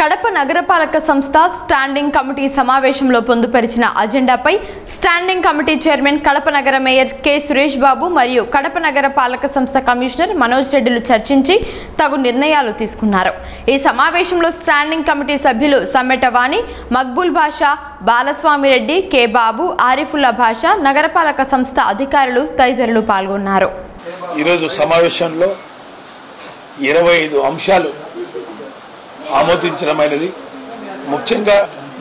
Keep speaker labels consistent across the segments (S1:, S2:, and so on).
S1: కడప నగరపాలక సంస్థ standing committee సమావేశంలో పొందుపరిచిన అజెండాపై స్టాండింగ్ కమిటీ చైర్మన్ కడప నగర మేయర్ కె సురేష్ బాబు మరియు కడప నగర పాలక సంస్థ కమిషనర్ మనోజ్ రెడ్డిలు చర్చించి తగు నిర్ణయాలు తీసుకున్నారు. ఈ సమావేశంలో స్టాండింగ్ కమిటీ సభ్యులు సమ్మెటవాణి, మక్బూల్ బాషా, బాలస్వామి రెడ్డి, కె బాబు, ఆరిఫుల్లా బాషా, నగరపాలక సంస్థ అధికారులు తదితరులు పాల్గొన్నారు.
S2: ఈరోజు సమావేశంలో 25 అంశాలు ఆమోదించడమైనది.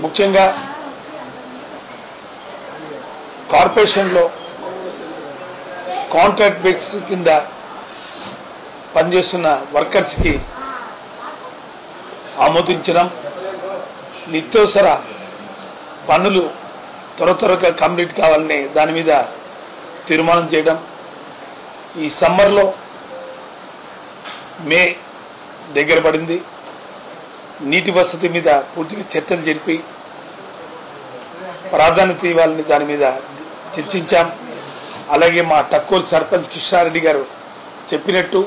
S2: ముఖ్యంగా కార్పొరేషన్లో కాంట్రాక్ట్ బేస్ కింద పనిచేస్తున్న వర్కర్స్కి ఆమోదించడం, నిత్యవసర పనులు త్వరగా కంప్లీట్ కావాలని దాని మీద తీర్మానం చేయడం, ఈ సమ్మర్లో మే దగ్గర పడింది, నీటి వసతి మీద పూర్తిగా చర్చలు జరిపి ప్రాధాన్యత ఇవ్వాలని దాని మీద చర్చించాం. అలాగే మా టక్కోల్ సర్పంచ్ కృష్ణారెడ్డి గారు చెప్పినట్టు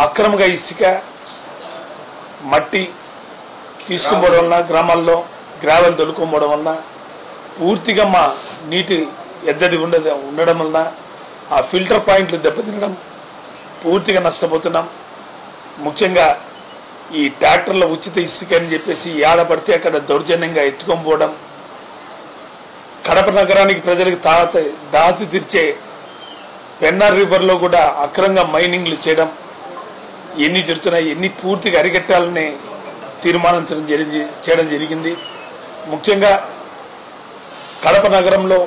S2: అక్రమంగా ఇసుక, మట్టి తీసుకుపోవడం వలన, గ్రామాల్లో గ్రావెల్ దొలుకోవడం వలన పూర్తిగా మా నీటి ఎద్దడి ఉండడం వలన ఆ ఫిల్టర్ పాయింట్లు దెబ్బతినడం, పూర్తిగా నష్టపోతున్నాం. ముఖ్యంగా ఈ ట్రాక్టర్ల ఉచిత ఇసుక అని చెప్పేసి ఏడబడితే అక్కడ దౌర్జన్యంగా ఎత్తుకొని పోవడం, కడప నగరానికి ప్రజలకు దాహతి తీర్చే పెన్నార్ రివర్లో కూడా అక్రమంగా మైనింగ్లు చేయడం, ఎన్ని జరుగుతున్నాయి, ఎన్ని పూర్తిగా అరికట్టాలని చేయడం జరిగింది. ముఖ్యంగా కడప నగరంలో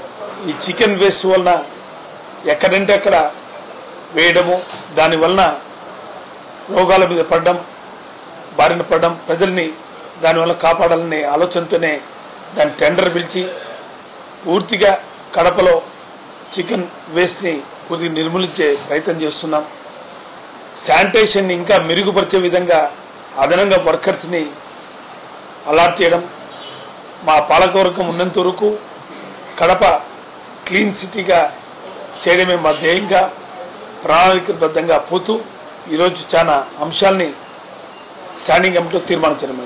S2: ఈ చికెన్ వేస్ట్ వలన ఎక్కడంటే అక్కడ వేయడము, దానివలన రోగాల మీద బారిన పడడం, ప్రజల్ని దానివల్ల కాపాడాలనే ఆలోచనతోనే దాని టెండర్ పిలిచి పూర్తిగా కడపలో చికెన్ వేస్ట్ని పూర్తిగా నిర్మూలించే ప్రయత్నం చేస్తున్నాం. శానిటేషన్ని ఇంకా మెరుగుపరిచే విధంగా అదనంగా వర్కర్స్ని అలాట్ చేయడం, మా పాలకవర్గం ఉన్నంత వరకు కడప క్లీన్ సిటీగా చేయడమే మా ధ్యేయంగా ప్రణాళికబద్ధంగా పోతూ ఈరోజు చాలా అంశాలని స్టాండింగ్ కమిటీలో తీర్మానించడం.